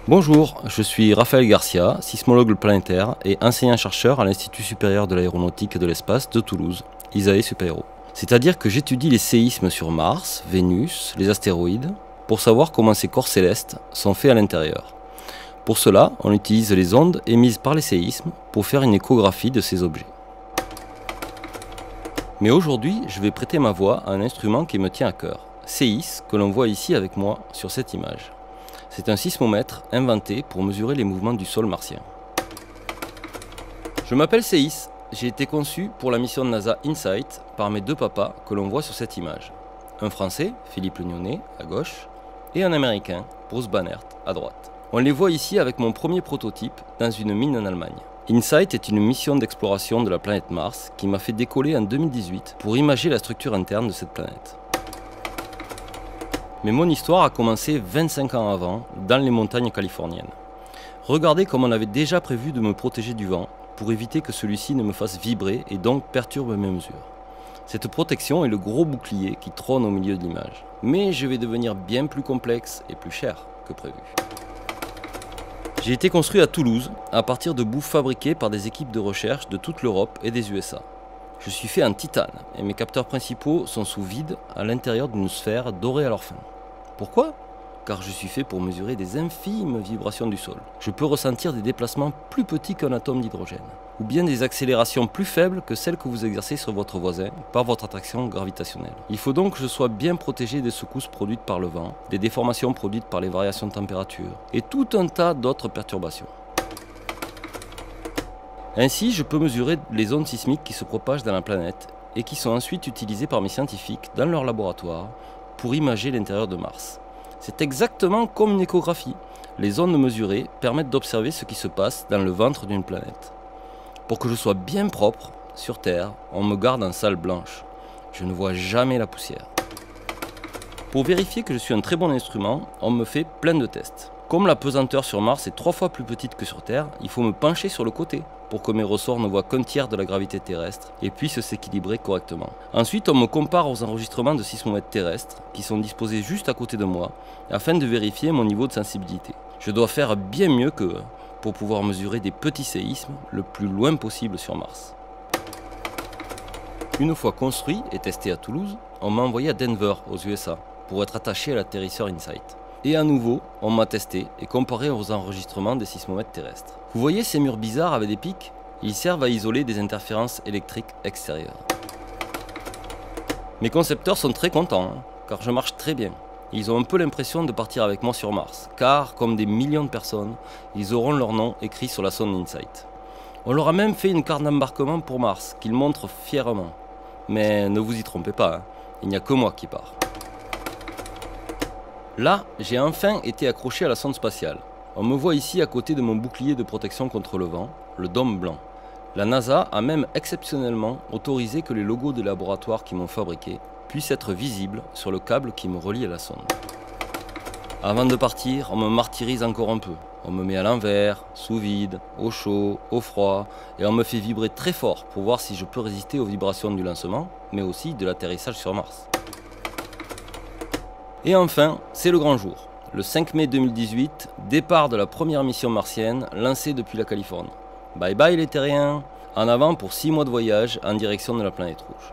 Bonjour, je suis Raphaël Garcia, sismologue planétaire et enseignant-chercheur à l'Institut supérieur de l'aéronautique et de l'espace de Toulouse, ISAE Super-Héros. C'est-à-dire que j'étudie les séismes sur Mars, Vénus, les astéroïdes, pour savoir comment ces corps célestes sont faits à l'intérieur. Pour cela, on utilise les ondes émises par les séismes pour faire une échographie de ces objets. Mais aujourd'hui, je vais prêter ma voix à un instrument qui me tient à cœur, CEIS, que l'on voit ici avec moi sur cette image. C'est un sismomètre inventé pour mesurer les mouvements du sol martien. Je m'appelle CEIS, j'ai été conçu pour la mission NASA InSight par mes deux papas que l'on voit sur cette image. Un Français, Philippe Lignonnet, à gauche, et un Américain, Bruce Banerdt, à droite. On les voit ici avec mon premier prototype dans une mine en Allemagne. InSight est une mission d'exploration de la planète Mars qui m'a fait décoller en 2018 pour imager la structure interne de cette planète. Mais mon histoire a commencé 25 ans avant, dans les montagnes californiennes. Regardez comme on avait déjà prévu de me protéger du vent pour éviter que celui-ci ne me fasse vibrer et donc perturbe mes mesures. Cette protection est le gros bouclier qui trône au milieu de l'image. Mais je vais devenir bien plus complexe et plus cher que prévu. J'ai été construit à Toulouse, à partir de bouts fabriqués par des équipes de recherche de toute l'Europe et des USA. Je suis fait en titane et mes capteurs principaux sont sous vide à l'intérieur d'une sphère dorée à leur fin. Pourquoi ? Car je suis fait pour mesurer des infimes vibrations du sol. Je peux ressentir des déplacements plus petits qu'un atome d'hydrogène, ou bien des accélérations plus faibles que celles que vous exercez sur votre voisin par votre attraction gravitationnelle. Il faut donc que je sois bien protégé des secousses produites par le vent, des déformations produites par les variations de température, et tout un tas d'autres perturbations. Ainsi, je peux mesurer les ondes sismiques qui se propagent dans la planète et qui sont ensuite utilisées par mes scientifiques dans leur laboratoire pour imager l'intérieur de Mars. C'est exactement comme une échographie. Les ondes mesurées permettent d'observer ce qui se passe dans le ventre d'une planète. Pour que je sois bien propre, sur Terre, on me garde en salle blanche. Je ne vois jamais la poussière. Pour vérifier que je suis un très bon instrument, on me fait plein de tests. Comme la pesanteur sur Mars est 3 fois plus petite que sur Terre, il faut me pencher sur le côté pour que mes ressorts ne voient qu'un tiers de la gravité terrestre et puissent s'équilibrer correctement. Ensuite, on me compare aux enregistrements de sismomètres terrestres qui sont disposés juste à côté de moi afin de vérifier mon niveau de sensibilité. Je dois faire bien mieux qu'eux pour pouvoir mesurer des petits séismes le plus loin possible sur Mars. Une fois construit et testé à Toulouse, on m'a envoyé à Denver, aux USA, pour être attaché à l'atterrisseur InSight. Et à nouveau, on m'a testé et comparé aux enregistrements des sismomètres terrestres. Vous voyez ces murs bizarres avec des pics ? Ils servent à isoler des interférences électriques extérieures. Mes concepteurs sont très contents, car je marche très bien. Ils ont un peu l'impression de partir avec moi sur Mars, car, comme des millions de personnes, ils auront leur nom écrit sur la sonde InSight. On leur a même fait une carte d'embarquement pour Mars, qu'ils montrent fièrement. Mais ne vous y trompez pas, il n'y a que moi qui pars. Là, j'ai enfin été accroché à la sonde spatiale. On me voit ici à côté de mon bouclier de protection contre le vent, le dôme blanc. La NASA a même exceptionnellement autorisé que les logos des laboratoires qui m'ont fabriqué puissent être visibles sur le câble qui me relie à la sonde. Avant de partir, on me martyrise encore un peu. On me met à l'envers, sous vide, au chaud, au froid, et on me fait vibrer très fort pour voir si je peux résister aux vibrations du lancement, mais aussi de l'atterrissage sur Mars. Et enfin, c'est le grand jour. Le 5 mai 2018, départ de la première mission martienne lancée depuis la Californie. Bye bye les terriens, en avant pour 6 mois de voyage en direction de la planète rouge.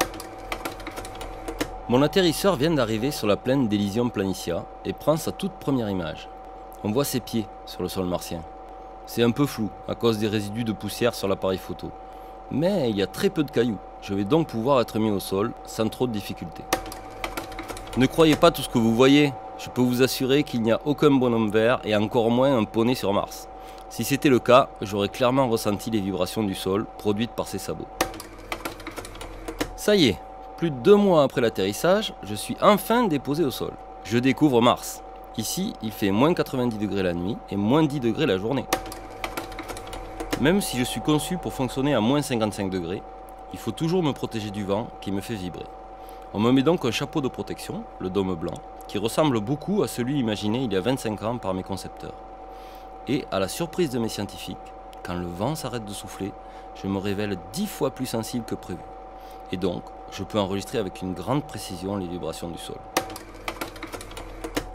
Mon atterrisseur vient d'arriver sur la plaine d'Elysium Planitia et prend sa toute première image. On voit ses pieds sur le sol martien. C'est un peu flou à cause des résidus de poussière sur l'appareil photo. Mais il y a très peu de cailloux, je vais donc pouvoir être mis au sol sans trop de difficultés. Ne croyez pas tout ce que vous voyez, je peux vous assurer qu'il n'y a aucun bonhomme vert et encore moins un poney sur Mars. Si c'était le cas, j'aurais clairement ressenti les vibrations du sol produites par ces sabots. Ça y est, plus de 2 mois après l'atterrissage, je suis enfin déposé au sol. Je découvre Mars. Ici, il fait moins 90 degrés la nuit et moins 10 degrés la journée. Même si je suis conçu pour fonctionner à moins 55 degrés, il faut toujours me protéger du vent qui me fait vibrer. On me met donc un chapeau de protection, le dôme blanc, qui ressemble beaucoup à celui imaginé il y a 25 ans par mes concepteurs. Et à la surprise de mes scientifiques, quand le vent s'arrête de souffler, je me révèle 10 fois plus sensible que prévu. Et donc, je peux enregistrer avec une grande précision les vibrations du sol.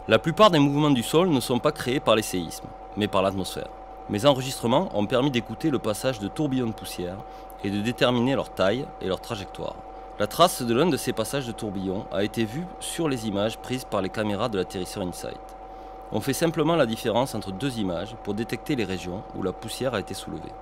La plupart des mouvements du sol ne sont pas créés par les séismes, mais par l'atmosphère. Mes enregistrements ont permis d'écouter le passage de tourbillons de poussière et de déterminer leur taille et leur trajectoire. La trace de l'un de ces passages de tourbillons a été vue sur les images prises par les caméras de l'atterrisseur InSight. On fait simplement la différence entre deux images pour détecter les régions où la poussière a été soulevée.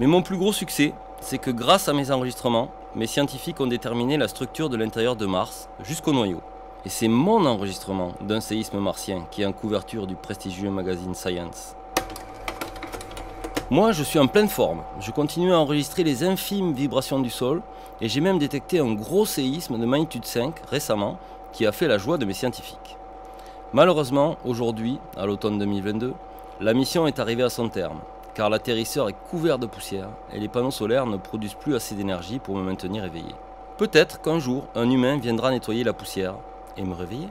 Mais mon plus gros succès, c'est que grâce à mes enregistrements, mes scientifiques ont déterminé la structure de l'intérieur de Mars jusqu'au noyau. Et c'est mon enregistrement d'un séisme martien qui est en couverture du prestigieux magazine Science. Moi, je suis en pleine forme. Je continue à enregistrer les infimes vibrations du sol et j'ai même détecté un gros séisme de magnitude 5 récemment qui a fait la joie de mes scientifiques. Malheureusement, aujourd'hui, à l'automne 2022, la mission est arrivée à son terme car l'atterrisseur est couvert de poussière et les panneaux solaires ne produisent plus assez d'énergie pour me maintenir éveillé. Peut-être qu'un jour, un humain viendra nettoyer la poussière et me réveiller.